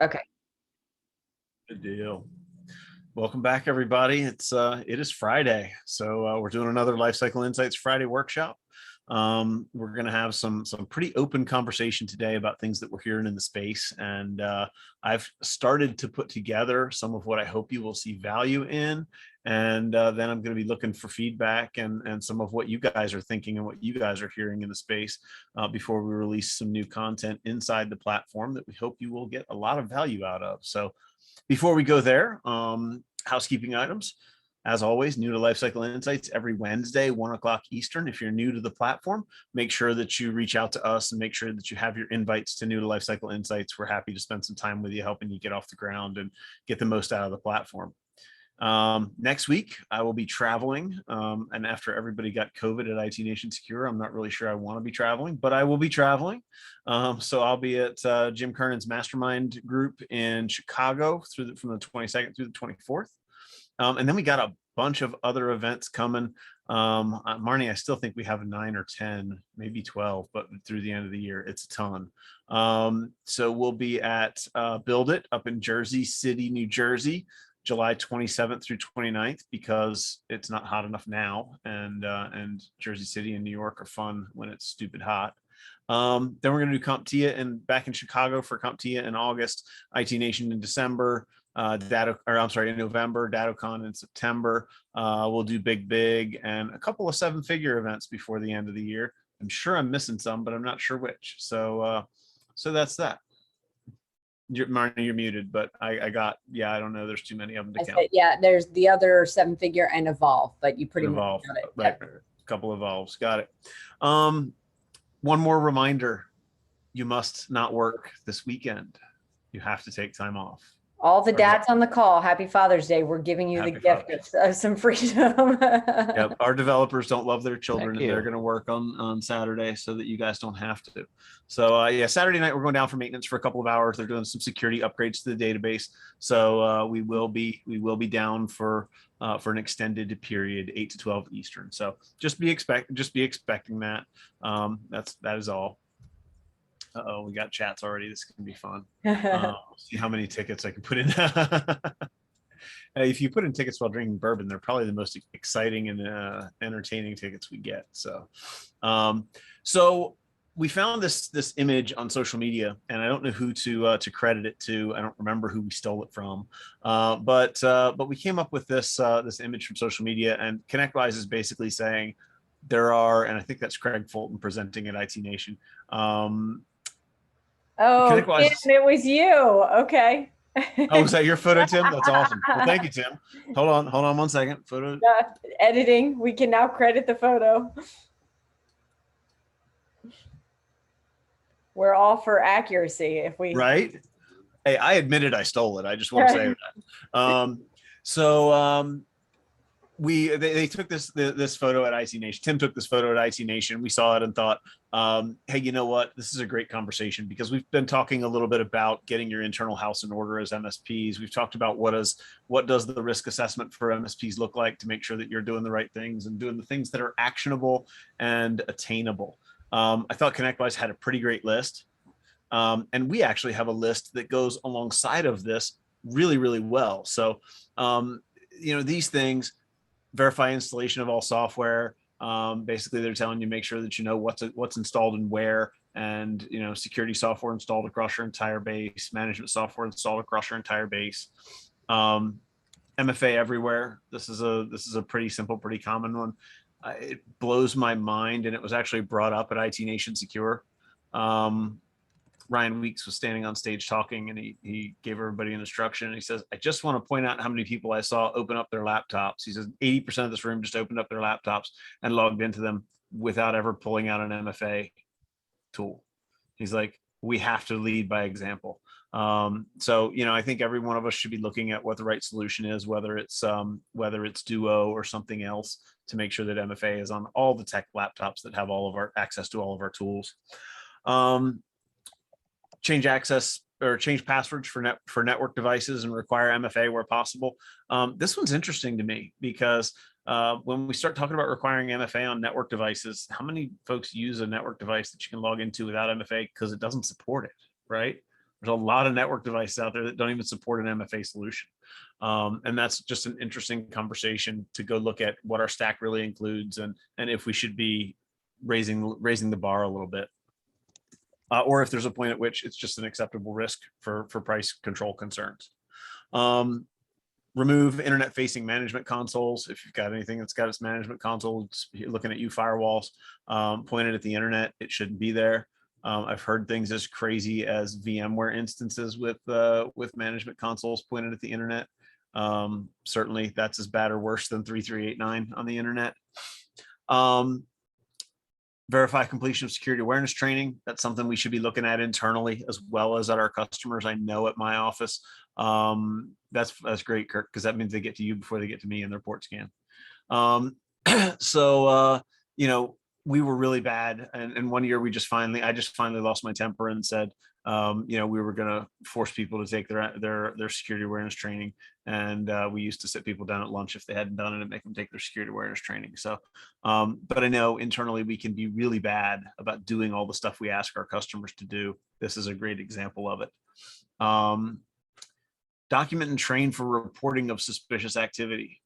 Okay. Good deal. Welcome back, everybody. It is Friday, so we're doing another Lifecycle Insights Friday workshop. We're going to have some pretty open conversation today about things that we're hearing in the space, and I've started to put together some of what I hope you will see value in, and then I'm going to be looking for feedback and some of what you guys are thinking and what you guys are hearing in the space before we release some new content inside the platform that we hope you will get a lot of value out of. So before we go there, housekeeping items. As always, new to Lifecycle Insights every Wednesday, 1 o'clock Eastern. If you're new to the platform, make sure that you reach out to us and make sure that you have your invites to new to Lifecycle Insights. We're happy to spend some time with you, helping you get off the ground and get the most out of the platform. Next week, I will be traveling. And after everybody got COVID at ITNation Secure, I'm not really sure I want to be traveling, but I will be traveling. So I'll be at Jim Kernan's mastermind group in Chicago from the 22nd through the 24th. And then we got a bunch of other events coming. Marnie, I still think we have 9 or 10, maybe 12, but through the end of the year, it's a ton. So we'll be at Build It up in Jersey City, New Jersey, July 27th through 29th, because it's not hot enough now, and Jersey City and New York are fun when it's stupid hot. Then we're going to do CompTIA and back in Chicago for CompTIA in August, ITNation in December, in November, DataCon in September. We'll do Big and a couple of 7-figure events before the end of the year. I'm sure I'm missing some, but I'm not sure which. So that's that. Marnie, you're muted, but I don't know. There's too many of them to count. Yeah, there's the other 7-figure and Evolve, but you pretty much got it. Right, yep. A couple of Evolves, got it. One more reminder: you must not work this weekend. You have to take time off. All the dads on the call, happy Father's Day. We're giving you the gift of some freedom. Yep, our developers don't love their children, and they're going to work on Saturday so that you guys don't have to. So Saturday night we're going down for maintenance for a couple of hours. They're doing some security upgrades to the database, so we will be down for an extended period, 8 to 12 Eastern. So just be expecting that. That is all. Uh-oh, we got chats already. This can be fun. See how many tickets I can put in. If you put in tickets while drinking bourbon, they're probably the most exciting and entertaining tickets we get. So we found this image on social media, and I don't know who to credit it to. I don't remember who we stole it from, but we came up with this image from social media, and ConnectWise is basically saying there are, and I think that's Craig Fulton presenting at ITNation. Oh, Tim, it was you. Okay. Oh, was that your photo, Tim? That's awesome. Well, thank you, Tim. Hold on 1 second. Photo. Editing. We can now credit the photo. We're all for accuracy. If we right. Hey, I admitted I stole it. I just want to say that. They took this photo at ITNation. Tim took this photo at ITNation. We saw it and thought, hey, you know what? This is a great conversation, because we've been talking a little bit about getting your internal house in order as MSPs. We've talked about what does the risk assessment for MSPs look like to make sure that you're doing the right things and doing the things that are actionable and attainable. I thought ConnectWise had a pretty great list. And we actually have a list that goes alongside of this really, really well. So, these things: verify installation of all software. Basically, they're telling you make sure that you know what's installed and where, and security software installed across your entire base, management software installed across your entire base. MFA everywhere. This is a pretty simple, pretty common one. It blows my mind, and it was actually brought up at ITNation Secure. Ryan Weeks was standing on stage talking, and he gave everybody an instruction. And he says, I just want to point out how many people I saw open up their laptops. He says 80% of this room just opened up their laptops and logged into them without ever pulling out an MFA tool. He's like, we have to lead by example. So I think every one of us should be looking at what the right solution is, whether it's Duo or something else, to make sure that MFA is on all the tech laptops that have all of our access to all of our tools. Change access or change passwords for network devices and require MFA where possible. This one's interesting to me, because when we start talking about requiring MFA on network devices, how many folks use a network device that you can log into without MFA because it doesn't support it, right? There's a lot of network devices out there that don't even support an MFA solution. And that's just an interesting conversation to go look at what our stack really includes, and if we should be raising the bar a little bit, or if there's a point at which it's just an acceptable risk for price control concerns. Remove internet facing management consoles. If you've got anything that's got its management console looking at you firewalls pointed at the internet, it shouldn't be there. I've heard things as crazy as VMware instances with management consoles pointed at the internet. Certainly that's as bad or worse than 3389 on the internet. Verify completion of security awareness training. That's something we should be looking at internally as well as at our customers. I know at my office, that's great, Kirk, because that means they get to you before they get to me in their port scan. So we were really bad, and one year I just finally lost my temper and said, we were going to force people to take their security awareness training, and we used to sit people down at lunch if they hadn't done it and make them take their security awareness training. So, but I know internally we can be really bad about doing all the stuff we ask our customers to do. This is a great example of it. Document and train for reporting of suspicious activity.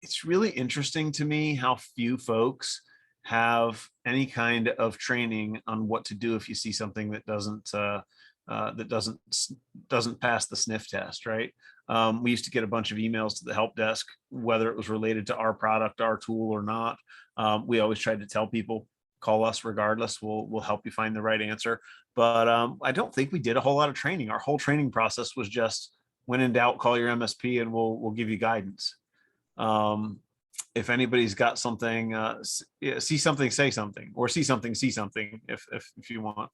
It's really interesting to me how few folks have any kind of training on what to do if you see something that doesn't pass the sniff test, right? We used to get a bunch of emails to the help desk, whether it was related to our product, our tool, or not. We always tried to tell people, call us regardless. We'll help you find the right answer. But I don't think we did a whole lot of training. Our whole training process was just, when in doubt, call your MSP and we'll give you guidance. If anybody's got something, see something, say something, or see something, if you want.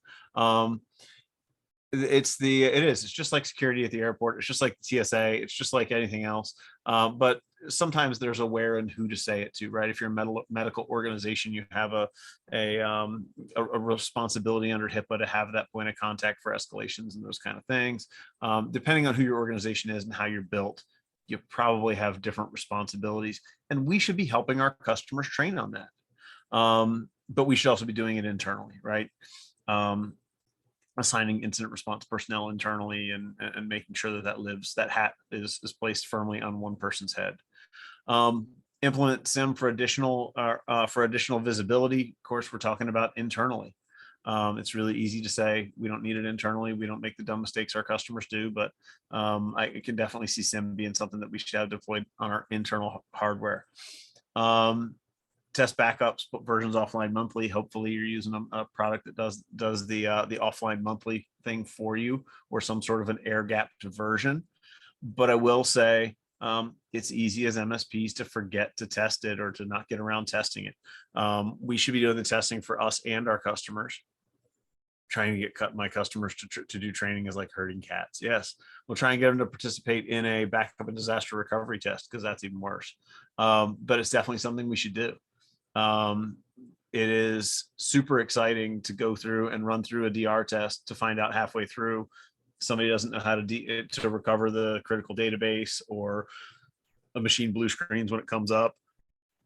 It's just like security at the airport. It's just like the TSA. It's just like anything else. But sometimes there's a where and who to say it to, right? If you're a medical organization, you have a responsibility under HIPAA to have that point of contact for escalations and those kind of things. Depending on who your organization is and how you're built, you probably have different responsibilities, and we should be helping our customers train on that. But we should also be doing it internally, right? Assigning incident response personnel internally and making sure that hat is placed firmly on one person's head. Implement SIM for additional visibility. Of course, we're talking about internally. It's really easy to say we don't need it internally. We don't make the dumb mistakes our customers do, but I can definitely see SIM being something that we should have deployed on our internal hardware. Test backups, put versions offline monthly. Hopefully you're using a product that does the offline monthly thing for you, or some sort of an air gapped version. But I will say it's easy as MSPs to forget to test it or to not get around testing it. We should be doing the testing for us and our customers. Trying to get my customers to do training is like herding cats. Yes, we'll try and get them to participate in a backup and disaster recovery test, because that's even worse. But it's definitely something we should do. It is super exciting to go through and run through a DR test to find out halfway through somebody doesn't know how to recover the critical database, or a machine blue screens when it comes up,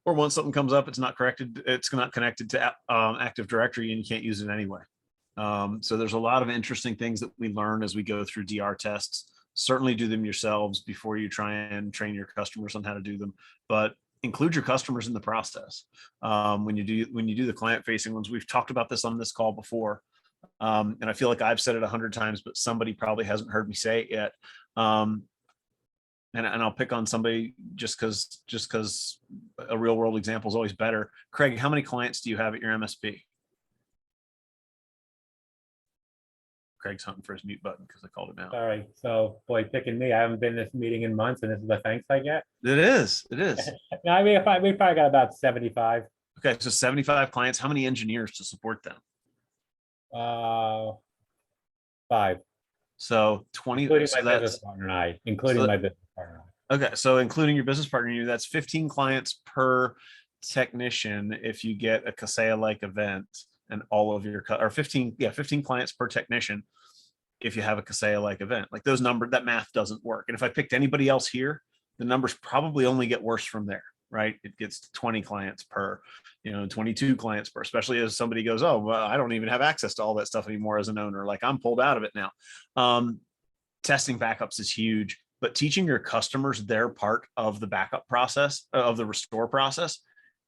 or once something comes up, it's not connected to Active Directory and you can't use it anyway. So there's a lot of interesting things that we learn as we go through DR tests. Certainly do them yourselves before you try and train your customers on how to do them, but include your customers in the process. When you do the client facing ones, we've talked about this on this call before. And I feel like I've said it 100 times, but somebody probably hasn't heard me say it yet. And I'll pick on somebody just because a real world example is always better. Craig, how many clients do you have at your MSP? Craig's hunting for his mute button because I called him out. Sorry. So, boy, picking me. I haven't been in this meeting in months, and this is the thanks I get. It is. No, I mean, we probably got about 75. Okay, so 75 clients. How many engineers to support them? 5. So 20. Including my business partner and I. Okay, so including your business partner, that's 15 clients per technician if you get a Kaseya-like event, and all of your, or 15 clients per technician if you have a Kaseya-like event. Like those numbers, that math doesn't work. And if I picked anybody else here, the numbers probably only get worse from there, right? It gets to 20 clients per, 22 clients per, especially as somebody goes, oh, well, I don't even have access to all that stuff anymore as an owner. Like, I'm pulled out of it now. Testing backups is huge, but teaching your customers their part of the backup process, of the restore process,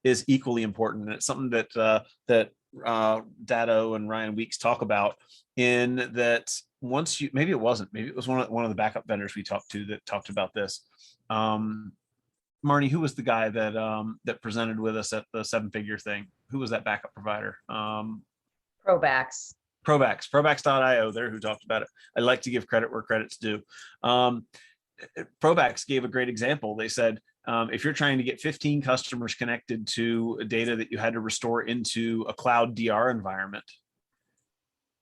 is equally important. And it's something that Dado and Ryan Weeks talk about, in that once you, maybe it was one of the backup vendors we talked to that talked about this. Marnie, who was the guy that presented with us at the 7-figure thing? Who was that backup provider? Probax. Probax.io there, who talked about it. I like to give credit where credit's due. Probax gave a great example. They said, if you're trying to get 15 customers connected to data that you had to restore into a cloud DR environment,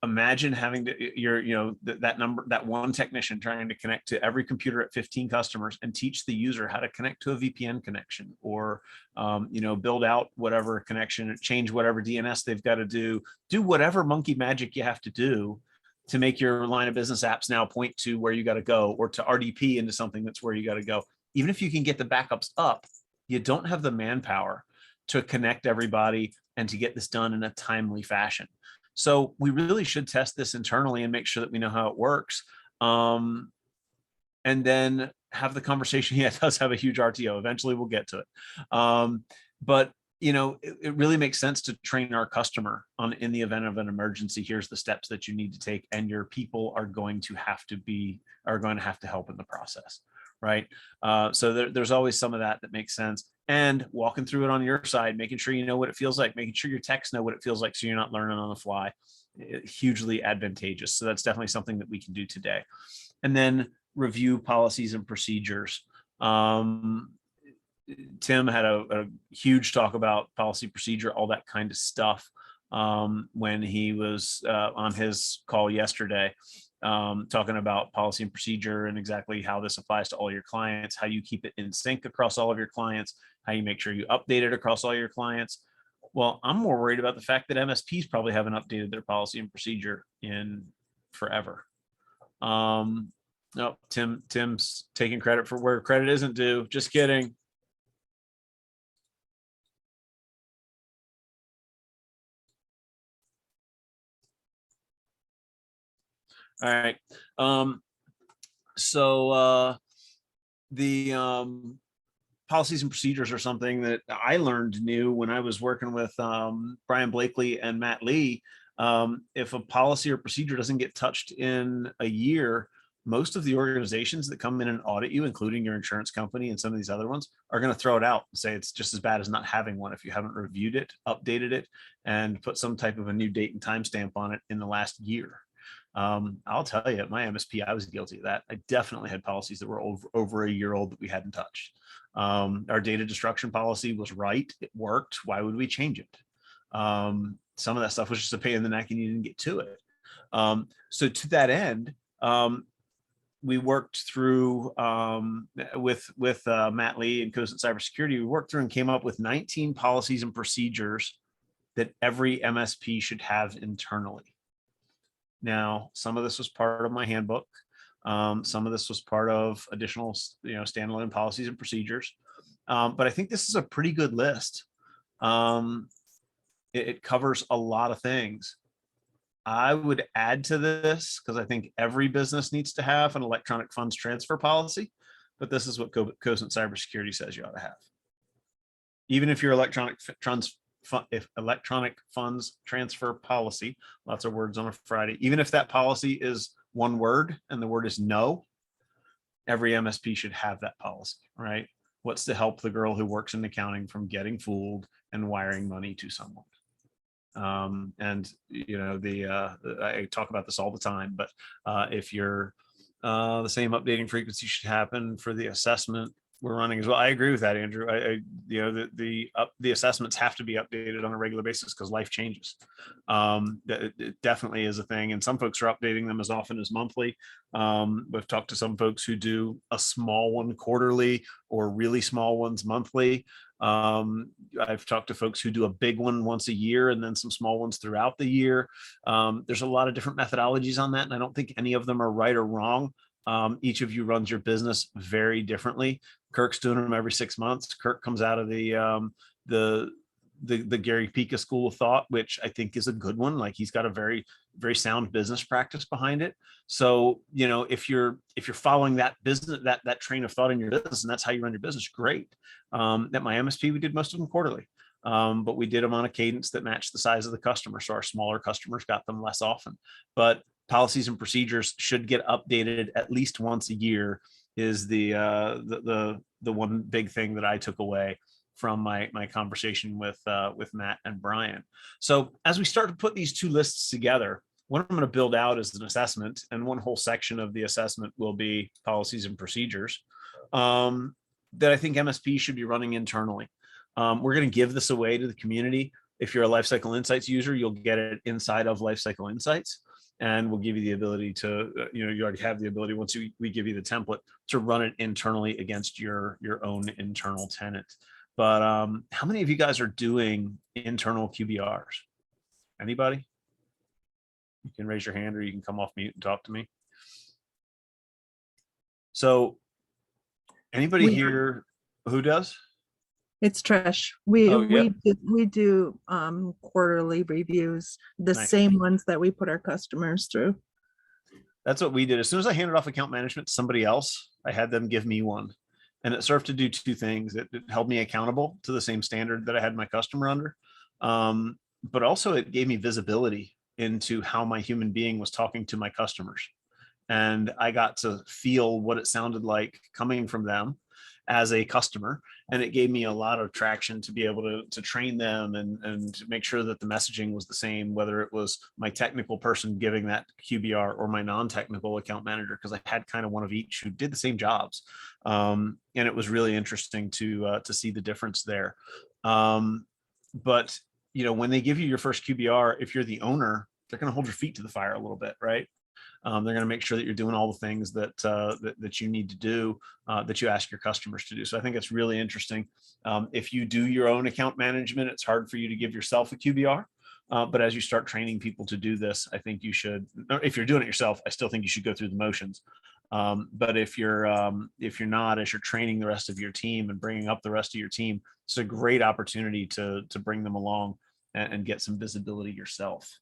imagine having to, that one technician trying to connect to every computer at 15 customers and teach the user how to connect to a VPN connection, or, build out whatever connection, change whatever DNS they've got to do whatever monkey magic you have to do to make your line of business apps now point to where you got to go, or to RDP into something that's where you got to go. Even if you can get the backups up, you don't have the manpower to connect everybody and to get this done in a timely fashion. So we really should test this internally and make sure that we know how it works. And then have the conversation. Yeah, it does have a huge RTO. Eventually we'll get to it. But it really makes sense to train our customer on, in the event of an emergency, here's the steps that you need to take, and your people are going to have to help in the process. Right. So there's always some of that makes sense. And walking through it on your side, making sure you know what it feels like, making sure your techs know what it feels like, so you're not learning on the fly, hugely advantageous. So that's definitely something that we can do today. And then review policies and procedures. Tim had a huge talk about policy, procedure, all that kind of stuff when he was on his call yesterday, talking about policy and procedure and exactly how this applies to all your clients, how you keep it in sync across all of your clients, how you make sure you update it across all your clients. Well, I'm more worried about the fact that MSPs probably haven't updated their policy and procedure in forever. No, Tim's taking credit for where credit isn't due. Just kidding. All right. So the policies and procedures are something that I learned new when I was working with Brian Blakely and Matt Lee. If a policy or procedure doesn't get touched in a year, most of the organizations that come in and audit you, including your insurance company and some of these other ones, are going to throw it out and say it's just as bad as not having one if you haven't reviewed it, updated it, and put some type of a new date and timestamp on it in the last year. I'll tell you, at my MSP, I was guilty of that. I definitely had policies that were over a year old that we hadn't touched. Our data destruction policy was right. It worked. Why would we change it? Some of that stuff was just a pain in the neck and you didn't get to it. So to that end, we worked through with Matt Lee and Cosent Cybersecurity. We worked through and came up with 19 policies and procedures that every MSP should have internally. Now, some of this was part of my handbook. Some of this was part of additional, standalone policies and procedures. But I think this is a pretty good list. It covers a lot of things. I would add to this, because I think every business needs to have an electronic funds transfer policy, but this is what Cosent Cybersecurity says you ought to have. Even if your electronic funds transfer policy, lots of words on a Friday, even if that policy is one word and the word is no, every MSP should have that policy, right? What's to help the girl who works in accounting from getting fooled and wiring money to someone? And I talk about this all the time, but if you're the same updating frequency should happen for the assessment we're running as well. I agree with that, Andrew. The assessments have to be updated on a regular basis because life changes. It definitely is a thing, and some folks are updating them as often as monthly. We've talked to some folks who do a small one quarterly or really small ones monthly. I've talked to folks who do a big one once a year and then some small ones throughout the year. There's a lot of different methodologies on that, and I don't think any of them are right or wrong. Each of you runs your business very differently. Kirk's doing them every 6 months. Kirk comes out of the Gary Pica school of thought, which I think is a good one. Like, he's got a very, very sound business practice behind it. So, you know, if you're following that business, that train of thought in your business, and that's how you run your business, great. At my MSP, we did most of them quarterly. But we did them on a cadence that matched the size of the customer. So our smaller customers got them less often. But policies and procedures should get updated at least once a year is the one big thing that I took away from my conversation with Matt and Brian. So as we start to put these two lists together, what I'm going to build out is an assessment, and one whole section of the assessment will be policies and procedures that I think MSP should be running internally. We're going to give this away to the community. If you're a Lifecycle Insights user, you'll get it inside of Lifecycle Insights, and we'll give you the ability to, you already have the ability, once we give you the template, to run it internally against your own internal tenant. But how many of you guys are doing internal QBRs? Anybody? You can raise your hand, or you can come off mute and talk to me. So anybody here who does? It's Trish. We yep. we do quarterly reviews, the Nice. same ones that we put our customers through. That's what we did. As soon as I handed off account management to somebody else, I had them give me one. And it served to do two things. It held me accountable to the same standard that I had my customer under. But also it gave me visibility into how my human being was talking to my customers. And I got to feel what it sounded like coming from them as a customer. And it gave me a lot of traction to be able to train them and to make sure that the messaging was the same, whether it was my technical person giving that QBR or my non-technical account manager, because I had kind of one of each who did the same jobs. And it was really interesting to see the difference there. But when they give you your first QBR, if you're the owner, they're going to hold your feet to the fire a little bit, right? They're going to make sure that you're doing all the things that you need to do, that you ask your customers to do. So I think it's really interesting. If you do your own account management, it's hard for you to give yourself a QBR. But as you start training people to do this, I think you should. If you're doing it yourself, I still think you should go through the motions. But if you're not, as you're training the rest of your team and bringing up the rest of your team, it's a great opportunity to bring them along and get some visibility yourself.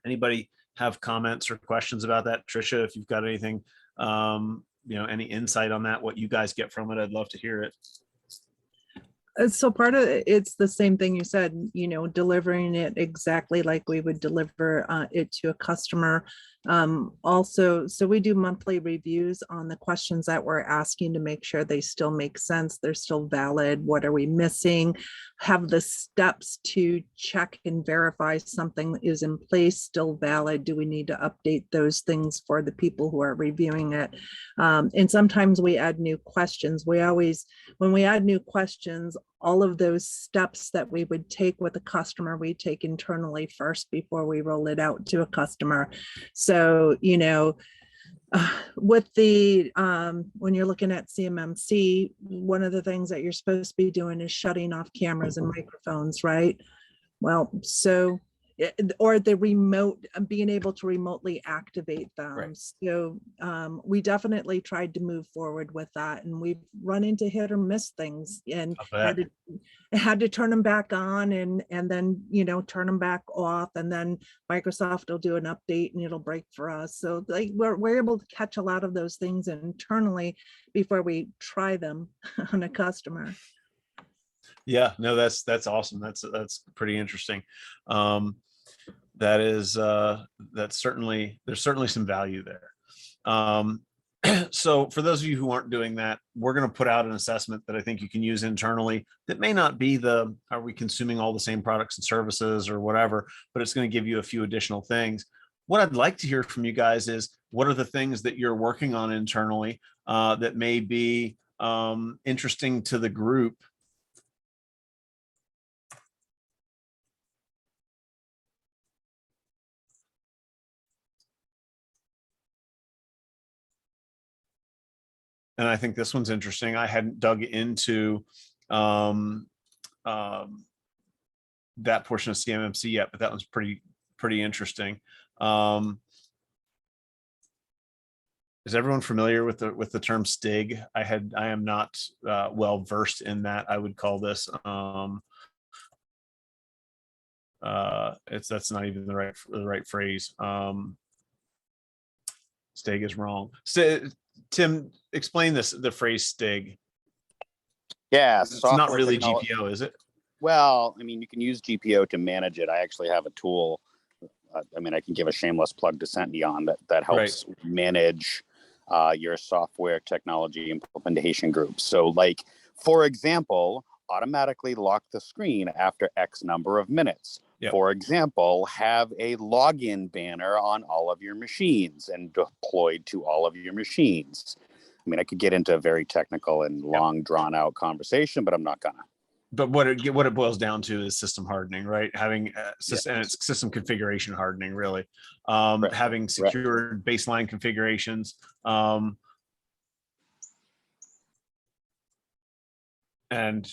Anybody have comments or questions about that? Tricia, if you've got anything, any insight on that, what you guys get from it, I'd love to hear it. So part of it's the same thing you said, delivering it exactly like we would deliver it to a customer. Also, so we do monthly reviews on the questions that we're asking to make sure they still make sense, they're still valid. What are we missing? Have the steps to check and verify something is in place still valid? Do we need to update those things for the people who are reviewing it? And sometimes we add new questions. When we add new questions, all of those steps that we would take with a customer, we take internally first before we roll it out to a customer. So, with the, when you're looking at CMMC, one of the things that you're supposed to be doing is shutting off cameras and microphones, right? Well, so, or the remote, being able to remotely activate them. Right. So we definitely tried to move forward with that, and we've run into hit or miss things, and had to turn them back on and then turn them back off, and then Microsoft will do an update and it'll break for us. So like we're able to catch a lot of those things internally before we try them on a customer. Yeah, no, that's awesome. That's pretty interesting. That's certainly, there's certainly some value there. So for those of you who aren't doing that, we're going to put out an assessment that I think you can use internally that may not be are we consuming all the same products and services or whatever, but it's going to give you a few additional things. What I'd like to hear from you guys is, what are the things that you're working on internally that may be interesting to the group? And I think this one's interesting. I hadn't dug into that portion of CMMC yet, but that one's pretty interesting. Is everyone familiar with the term STIG? I am not well versed in that. I would call this that's not even the right phrase. STIG is wrong. Tim, explain the phrase STIG. Yeah, It's not software really technology. GPO, is it? Well, I mean, you can use GPO to manage it. I actually have a tool. I mean, I can give a shameless plug to Sention that helps manage your software technology implementation group. So, like, for example, automatically lock the screen after X number of minutes. Yep. For example, have a login banner on all of your machines and deployed to all of your machines. I mean, I could get into a very technical and long, drawn out conversation, but I'm not gonna. But what it boils down to is system hardening, right? Having and it's system configuration hardening, really. Having secured baseline configurations. And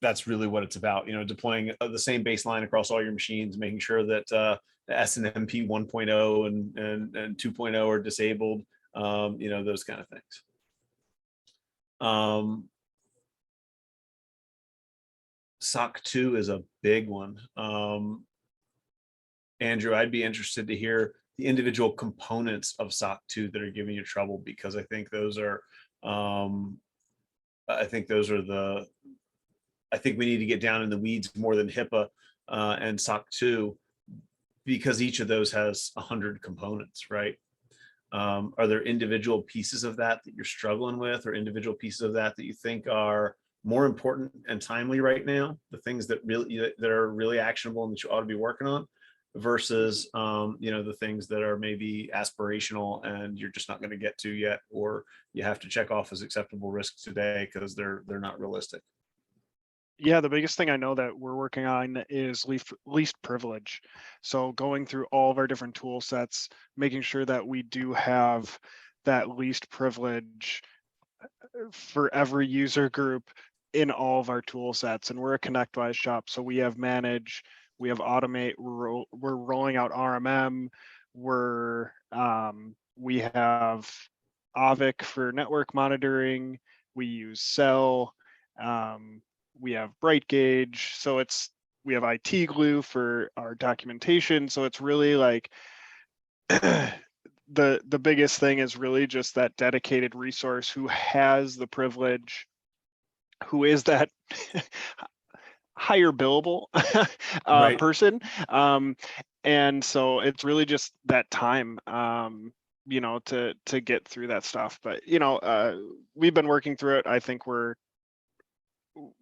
that's really what it's about, deploying the same baseline across all your machines, making sure that the SNMP 1.0 and 2.0 are disabled, those kind of things. SOC 2 is a big one. Andrew, I'd be interested to hear the individual components of SOC 2 that are giving you trouble, because I think those are I think we need to get down in the weeds more than HIPAA and SOC 2, because each of those has 100 components, right? Are there individual pieces of that you're struggling with, or individual pieces of that you think are more important and timely right now, the things that are really actionable and that you ought to be working on, versus the things that are maybe aspirational and you're just not going to get to yet, or you have to check off as acceptable risks today because they're not realistic? Yeah, the biggest thing I know that we're working on is least privilege. So going through all of our different tool sets, making sure that we do have that least privilege for every user group in all of our tool sets. And we're a ConnectWise shop, so we have manage, we have automate, we're rolling out RMM, we have AVIC for network monitoring, we use Cell, we have Bright Gauge, so we have IT Glue for our documentation. So it's really like the biggest thing is really just that dedicated resource who has the privilege, who is that higher billable person. And so it's really just that time, to get through that stuff. But, we've been working through it. I think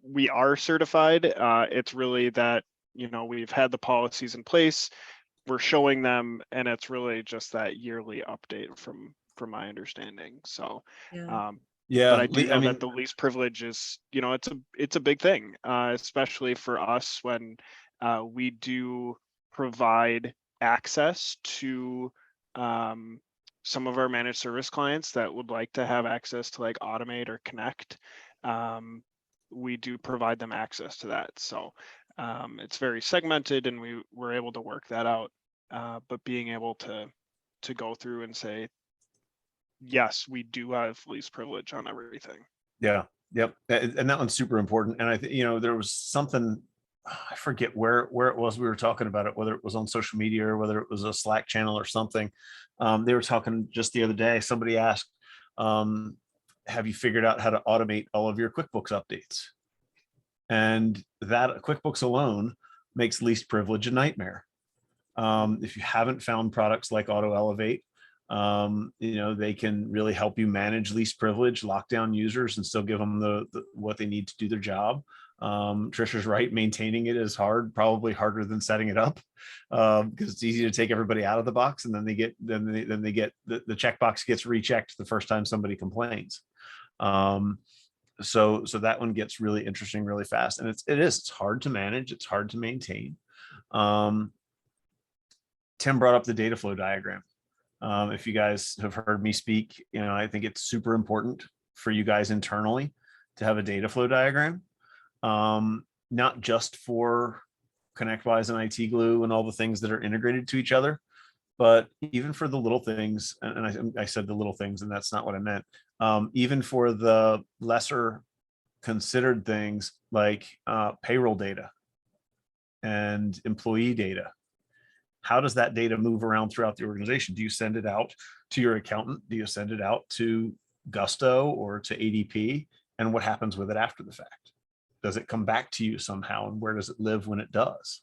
we are certified. It's really that, we've had the policies in place, we're showing them, and it's really just that yearly update from my understanding. So, but I do know that the least privilege is, it's a big thing, especially for us when we do provide access to some of our managed service clients that would like to have access to like automate or connect. We do provide them access to that. So it's very segmented, and we were able to work that out. But being able to go through and say, yes, we do have least privilege on everything. Yeah. Yep. And that one's super important. And I think, there was something, I forget where it was, we were talking about it, whether it was on social media or whether it was a Slack channel or something. They were talking just the other day, somebody asked, have you figured out how to automate all of your QuickBooks updates? And that QuickBooks alone makes least privilege a nightmare. If you haven't found products like Auto Elevate, they can really help you manage least privilege, lock down users, and still give them the what they need to do their job. Trisha's right, maintaining it is hard, probably harder than setting it up, because it's easy to take everybody out of the box, and then they get the checkbox gets rechecked the first time somebody complains. So that one gets really interesting really fast, and it's hard to manage, it's hard to maintain. Tim brought up the data flow diagram. If you guys have heard me speak, I think it's super important for you guys internally to have a data flow diagram, not just for ConnectWise and IT Glue and all the things that are integrated to each other, but even for the little things, and I said the little things, and that's not what I meant. Even for the lesser considered things like payroll data and employee data. How does that data move around throughout the organization? Do you send it out to your accountant? Do you send it out to Gusto or to ADP? And what happens with it after the fact? Does it come back to you somehow? And where does it live when it does?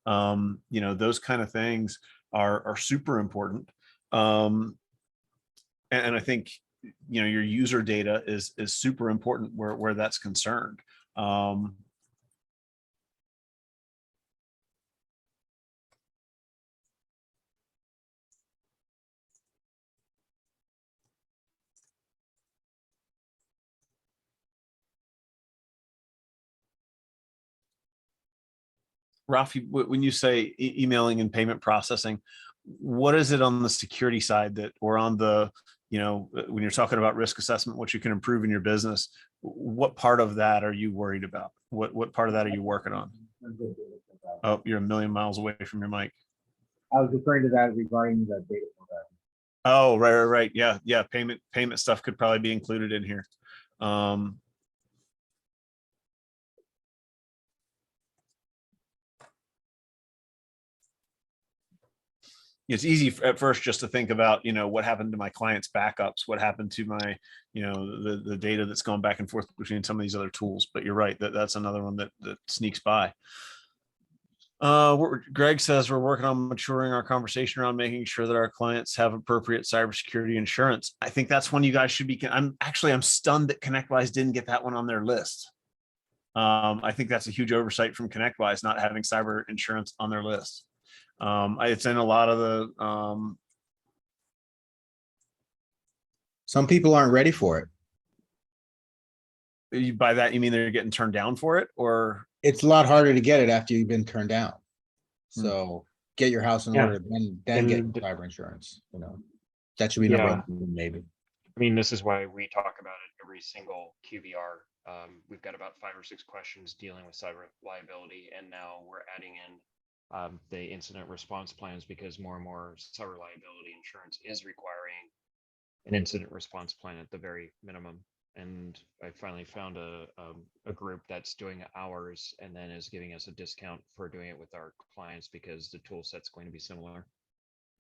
You know, those kind of things are super important. And I think, you know, your user data is super important where that's concerned. Rafi, when you say emailing and payment processing, what is it on the security side that, or on the, you know, when you're talking about risk assessment, what you can improve in your business, what part of that are you worried about? What part of that are you working on? Oh, you're a million miles away from your mic. I was referring to that regarding the data program. Oh, right. Yeah. Payment stuff could probably be included in here. It's easy at first just to think about, you know, what happened to my client's backups, what happened to my, you know, the data that's gone back and forth between some of these other tools. But you're right, that's another one that sneaks by. Greg says we're working on maturing our conversation around making sure that our clients have appropriate cybersecurity insurance. I think that's one you guys should be. I'm stunned that ConnectWise didn't get that one on their list. I think that's a huge oversight from ConnectWise not having cyber insurance on their list. It's in a lot of the Some people aren't ready for it. by that you mean they're getting turned down for it, or It's a lot harder to get it after you've been turned down. So get your house in Yeah. order, then get And- cyber insurance, you know. That should be number Yeah. one, maybe. I mean, this is why we talk about it every single QBR. We've got about 5 or 6 questions dealing with cyber liability, and now we're adding in the incident response plans because more and more cyber liability insurance is requiring an incident response plan at the very minimum. And I finally found a group that's doing ours and then is giving us a discount for doing it with our clients because the tool set's going to be similar.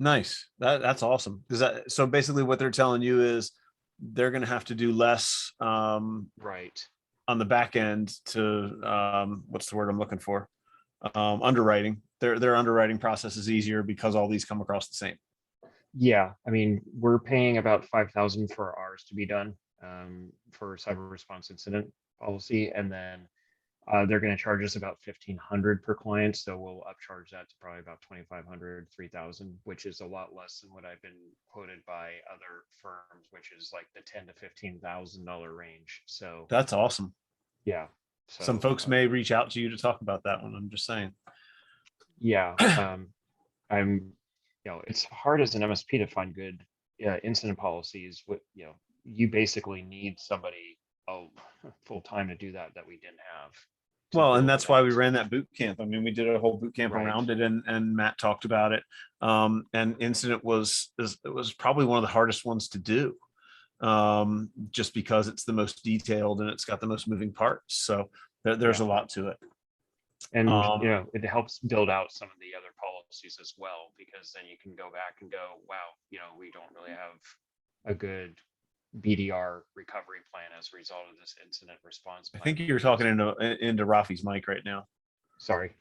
nice. That's awesome. Is that so? Basically, what they're telling you is they're going to have to do less Right. on the back end to what's the word I'm looking for? Underwriting. Their underwriting process is easier because all these come across the same. Yeah, I mean, we're paying about 5,000 for ours to be done for cyber response incident policy, and then they're going to charge us about 1,500 per client, so we'll upcharge that to probably about 2,500, 3,000, which is a lot less than what I've been quoted by other firms, which is like the $10,000 to $15,000 range. So That's awesome. yeah, Some folks may reach out to you to talk about that one. I'm just saying. yeah, I'm, you know, it's hard as an MSP to find good incident policies. With, you know, you basically need somebody full time to do that we didn't have. Well, and that's why we ran that boot camp. I mean, we did a whole boot camp Right. around it, and Matt talked about it. And incident was probably one of the hardest ones to do, just because it's the most detailed and it's got the most moving parts. So there's a lot to it. And you know, it helps build out some of the other policies as well, because then you can go back and go, wow, you know, we don't really have a good BDR recovery plan as a result of this incident response I plan. think you're talking into Rafi's mic right now. Sorry.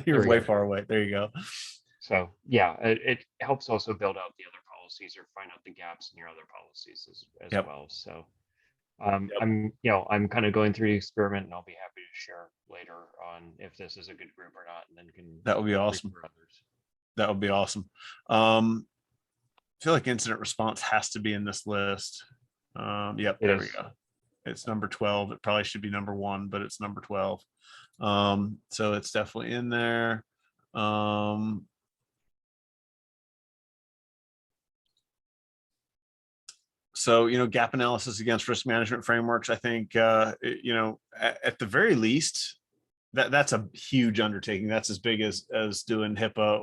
You're we way go. far away. There you go. So yeah, it helps also build out the other policies or find out the gaps in your other policies as Yep. well. So I'm, you know, I'm kind of going through the experiment, and I'll be happy to share later on if this is a good group or not, and then can That would be awesome. refer others. That would be awesome. I feel like incident response has to be in this list. Yep, It there we is. go. It's number 12. It probably should be number 1, but it's number 12. So it's definitely in there. So, you know, gap analysis against risk management frameworks, I think, you know, at the very least, that's a huge undertaking. That's as big as doing HIPAA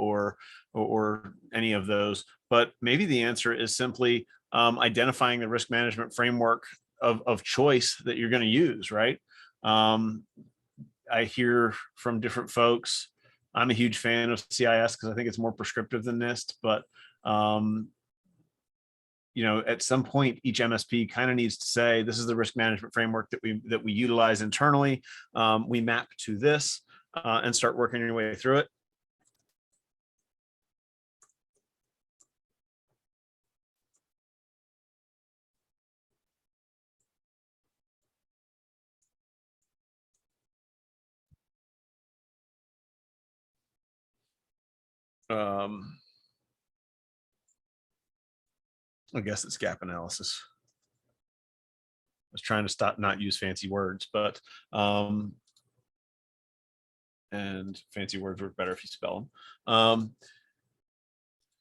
or any of those. But maybe the answer is simply identifying the risk management framework of choice that you're going to use, right? I hear from different folks. I'm a huge fan of CIS because I think it's more prescriptive than NIST, but at some point, each MSP kind of needs to say, this is the risk management framework that we utilize internally. We map to this and start working your way through it. I guess it's gap analysis. I was trying to not use fancy words, but and fancy words work better if you spell them.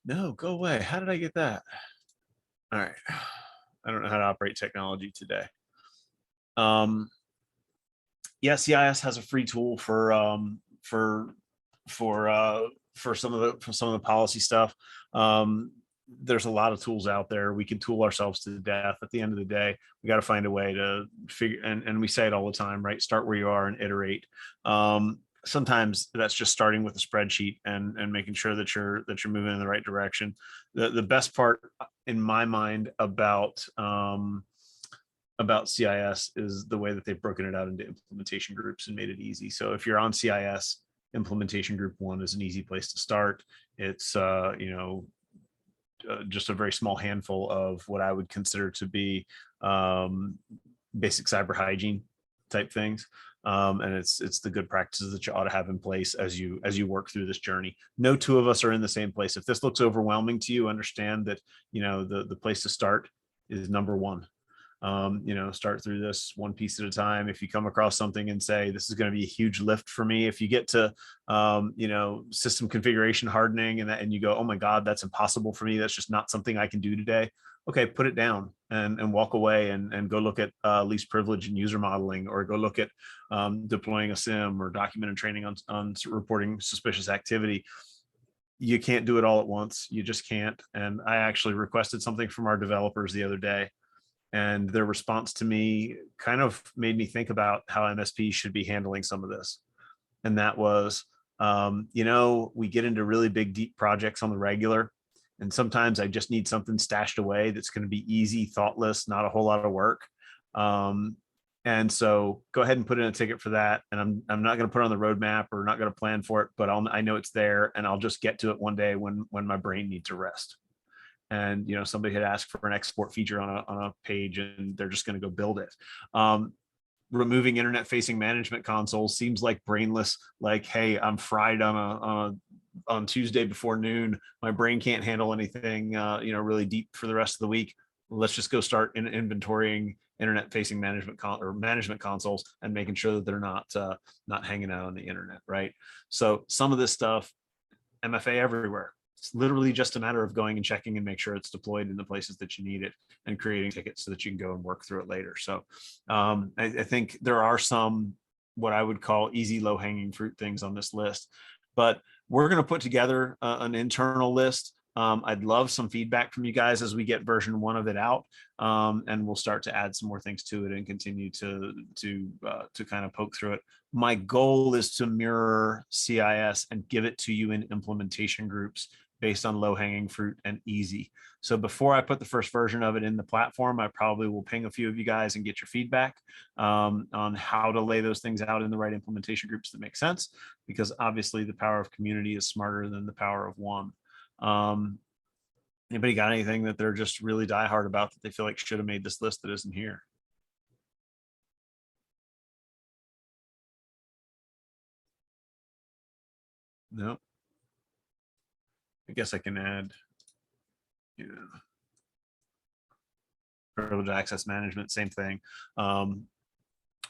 No, go away. How did I get that? All right. I don't know how to operate technology today. Yeah, CIS has a free tool for some of the policy stuff. There's a lot of tools out there. We can tool ourselves to death. At the end of the day, we got to find a way to figure, and we say it all the time, right? Start where you are and iterate. Sometimes that's just starting with a spreadsheet and making sure that you're moving in the right direction. The best part in my mind about CIS is the way that they've broken it out into implementation groups and made it easy. So if you're on CIS, implementation group 1 is an easy place to start. It's just a very small handful of what I would consider to be basic cyber hygiene type things. And it's the good practices that you ought to have in place as you work through this journey. No two of us are in the same place. If this looks overwhelming to you, understand that the place to start is number 1. Start through this one piece at a time. If you come across something and say, this is going to be a huge lift for me, if you get to, system configuration hardening and you go, oh my God, that's impossible for me. That's just not something I can do today. Okay, put it down and walk away and go look at least privilege and user modeling, or go look at deploying a SIM or documented training on reporting suspicious activity. You can't do it all at once. You just can't. And I actually requested something from our developers the other day, and their response to me kind of made me think about how MSP should be handling some of this. And that was, we get into really big, deep projects on the regular. And sometimes I just need something stashed away that's going to be easy, thoughtless, not a whole lot of work. And so go ahead and put in a ticket for that. And I'm not going to put it on the roadmap or not going to plan for it, but I know it's there, and I'll just get to it one day when my brain needs a rest. And somebody had asked for an export feature on a page, and they're just going to go build it. Removing internet facing management consoles seems like brainless, like, hey, I'm fried on Tuesday before noon, my brain can't handle anything really deep for the rest of the week. Let's just go start inventorying internet facing management consoles and making sure that they're not hanging out on the internet, right? So some of this stuff, MFA everywhere. It's literally just a matter of going and checking and make sure it's deployed in the places that you need it, and creating tickets so that you can go and work through it later. So I think there are some what I would call easy, low-hanging fruit things on this list, but we're going to put together an internal list. I'd love some feedback from you guys as we get version 1 of it out, and we'll start to add some more things to it and continue to kind of poke through it. My goal is to mirror CIS and give it to you in implementation groups based on low-hanging fruit and easy. So before I put the first version of it in the platform, I probably will ping a few of you guys and get your feedback on how to lay those things out in the right implementation groups that make sense, because obviously the power of community is smarter than the power of one. Anybody got anything that they're just really diehard about that they feel like should have made this list that isn't here? No. I guess I can add, privileged access management, same thing.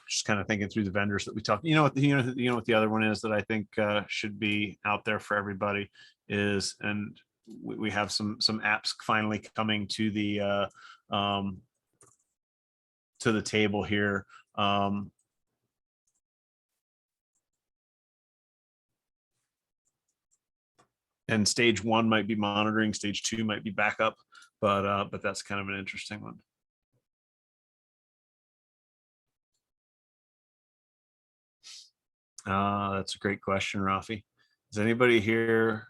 Just kind of thinking through the vendors that we talked. What the other one is that I think should be out there for everybody is, and we have some apps finally coming to the table here. And stage 1 might be monitoring, stage 2 might be backup, but that's kind of an interesting one. That's a great question, Rafi. Is anybody here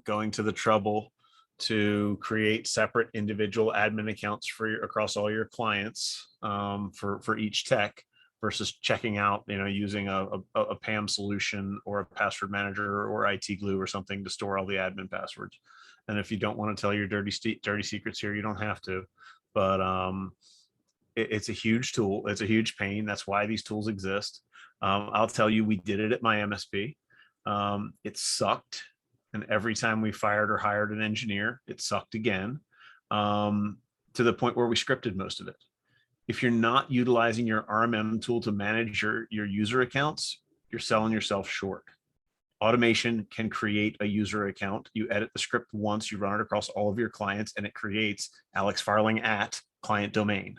going to the trouble to create separate individual admin accounts for across all your clients for each tech versus checking out, using a PAM solution or a password manager or IT glue or something to store all the admin passwords? And if you don't want to tell your dirty secrets here, you don't have to, but it's a huge tool. It's a huge pain. That's why these tools exist. I'll tell you, we did it at my MSP. It sucked. And every time we fired or hired an engineer, it sucked again, to the point where we scripted most of it. If you're not utilizing your RMM tool to manage your user accounts, you're selling yourself short. Automation can create a user account. You edit the script once, you run it across all of your clients, and it creates Alex Farling at client domain.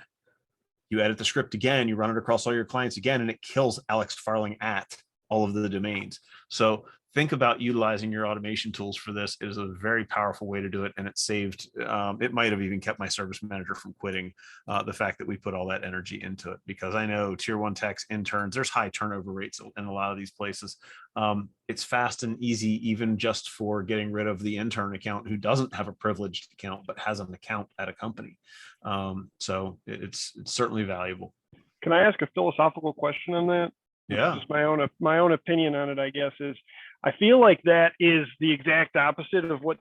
You edit the script again, you run it across all your clients again, and it kills Alex Farling at all of the domains. So think about utilizing your automation tools for this. It is a very powerful way to do it, and it saved, it might have even kept my service manager from quitting, the fact that we put all that energy into it, because I know tier 1 techs, interns, there's high turnover rates in a lot of these places. It's fast and easy, even just for getting rid of the intern account who doesn't have a privileged account, but has an account at a company. So it's certainly valuable. Can I ask a philosophical question on that? Yeah. Just my own opinion on it, I guess, is I feel like that is the exact opposite of what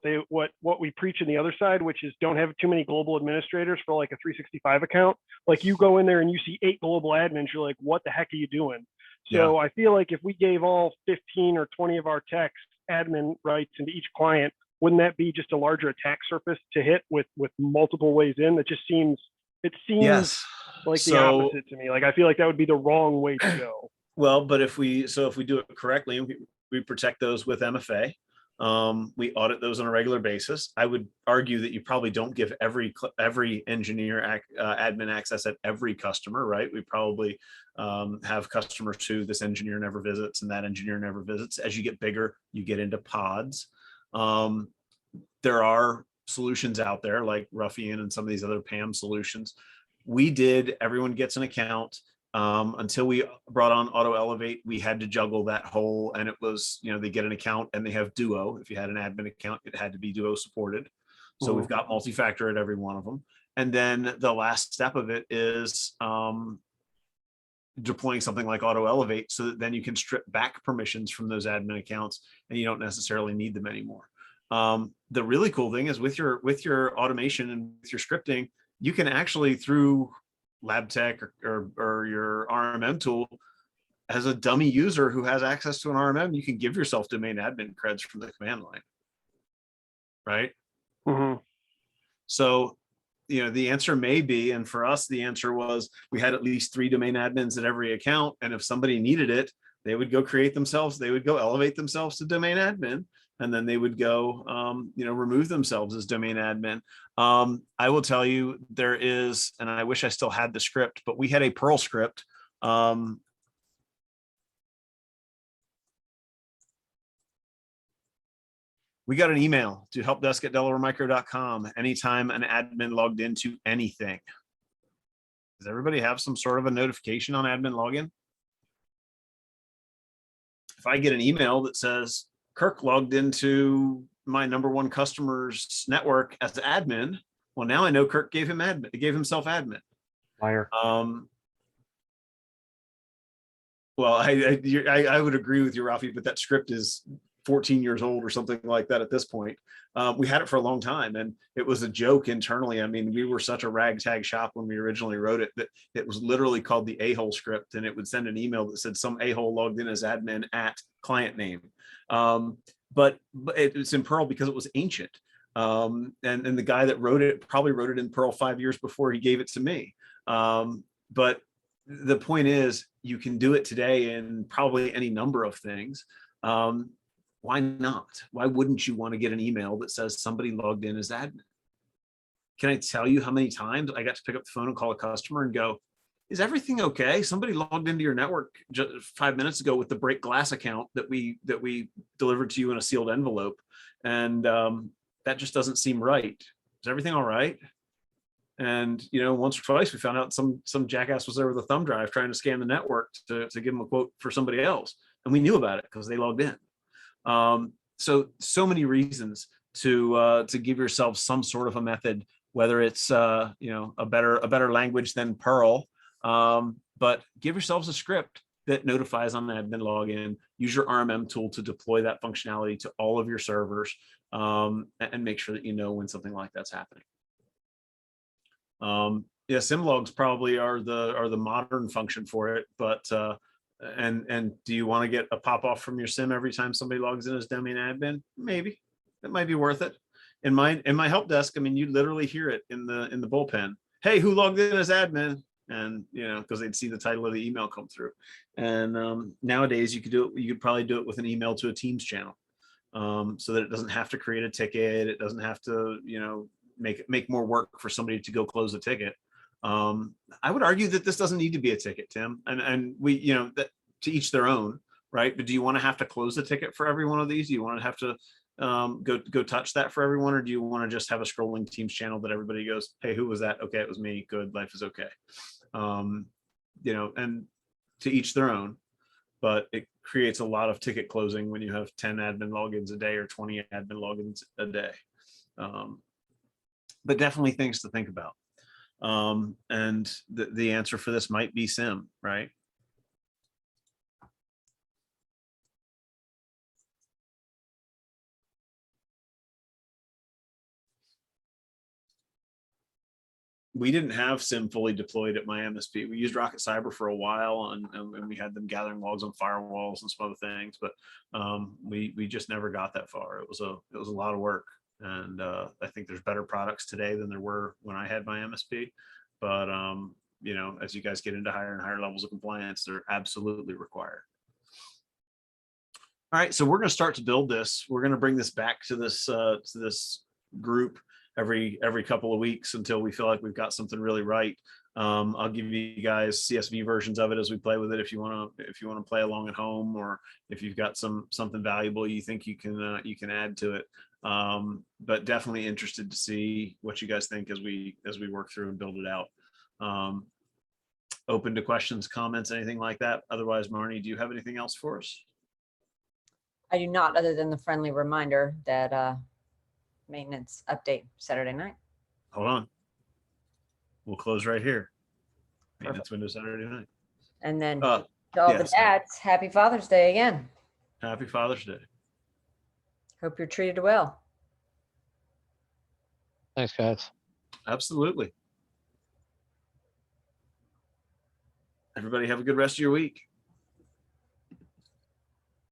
we preach on the other side, which is don't have too many global administrators for like a 365 account. Like you go in there and you see 8 global admins, you're like, what the heck are you doing? So yeah. I feel like if we gave all 15 or 20 of our techs admin rights into each client, wouldn't that be just a larger attack surface to hit with multiple ways in? That just seems yes. like the opposite to me. Like I feel like that would be the wrong way to go. Well, but if we do it correctly, we protect those with MFA. We audit those on a regular basis. I would argue that you probably don't give every engineer admin access at every customer, right? We probably have customers who this engineer never visits and that engineer never visits. As you get bigger, you get into pods. There are solutions out there like Ruffian and some of these other PAM solutions. We did, everyone gets an account. Until we brought on Auto Elevate, we had to juggle that whole, and it was, they get an account and they have Duo. If you had an admin account, it had to be Duo supported. So we've got multi-factor at every one of them. And then the last step of it is deploying something like Auto Elevate, so that then you can strip back permissions from those admin accounts and you don't necessarily need them anymore. The really cool thing is with your automation and with your scripting, you can actually, through LabTech or your RMM tool, as a dummy user who has access to an RMM, you can give yourself domain admin creds from the command line, right? So, the answer may be, and for us, the answer was we had at least 3 domain admins at every account. And if somebody needed it, they would go create themselves. They would go elevate themselves to domain admin. And then they would go, remove themselves as domain admin. I will tell you, there is, and I wish I still had the script, but we had a Perl script. We got an email to helpdesk@delawaremicro.com anytime an admin logged into anything. Does everybody have some sort of a notification on admin login? If I get an email that says, Kirk logged into my #1 customer's network as an admin, well, now I know Kirk gave himself admin. Liar. Well, I would agree with you, Rafi, but that script is 14 years old or something like that at this point. We had it for a long time, and it was a joke internally. I mean, we were such a ragtag shop when we originally wrote it that it was literally called the a-hole script, and it would send an email that said some a-hole logged in as admin at client name. But it was in Perl because it was ancient. And the guy that wrote it probably wrote it in Perl 5 years before he gave it to me. But the point is, you can do it today in probably any number of things. Why not? Why wouldn't you want to get an email that says somebody logged in as admin? Can I tell you how many times I got to pick up the phone and call a customer and go, is everything okay? Somebody logged into your network just 5 minutes ago with the break glass account that we delivered to you in a sealed envelope. And that just doesn't seem right. Is everything all right? And, you know, once or twice we found out some jackass was there with a thumb drive trying to scan the network to give them a quote for somebody else. And we knew about it because they logged in. So many reasons to give yourself some sort of a method, whether it's, you know, a better language than Perl, but give yourselves a script that notifies on the admin login. Use your RMM tool to deploy that functionality to all of your servers, and make sure that you know when something like that's happening. Yeah, Symlogs probably are the modern function for it, but and do you want to get a pop off from your sim every time somebody logs in as domain admin? Maybe it might be worth it. In my help desk, I mean, you literally hear it in the bullpen. Hey, who logged in as admin? And you know, because they'd see the title of the email come through. And nowadays you could do it. You could probably do it with an email to a Teams channel, so that it doesn't have to create a ticket. It doesn't have to, you know, make more work for somebody to go close a ticket. I would argue that this doesn't need to be a ticket, Tim. And we, you know, that to each their own, right? But do you want to have to close the ticket for every one of these? Do you want to have to go touch that for everyone, or do you want to just have a scrolling Teams channel that everybody goes, hey, who was that? Okay, it was me. Good, life is okay. You know, and to each their own, but it creates a lot of ticket closing when you have 10 admin logins a day or 20 admin logins a day. But definitely things to think about. And the answer for this might be SIM, right? We didn't have SIM fully deployed at my MSP. We used Rocket Cyber for a while, and we had them gathering logs on firewalls and some other things, but we just never got that far. It was a lot of work, and I think there's better products today than there were when I had my MSP. But you know, as you guys get into higher and higher levels of compliance, they're absolutely required. All right, so we're going to start to build this. We're going to bring this back to this group every couple of weeks until we feel like we've got something really right. I'll give you guys CSV versions of it as we play with it if you want to play along at home, or if you've got something valuable you think you can add to it. But definitely interested to see what you guys think as we work through and build it out. Open to questions, comments, anything like that. Otherwise, Marnie, do you have anything else for us? I do not, other than the friendly reminder that maintenance update Saturday night. Hold on. We'll close right here. Maintenance window Saturday night. And then to all the dads, happy Father's Day again. Happy Father's Day. Hope you're treated well. Thanks, guys. Absolutely. Everybody have a good rest of your week.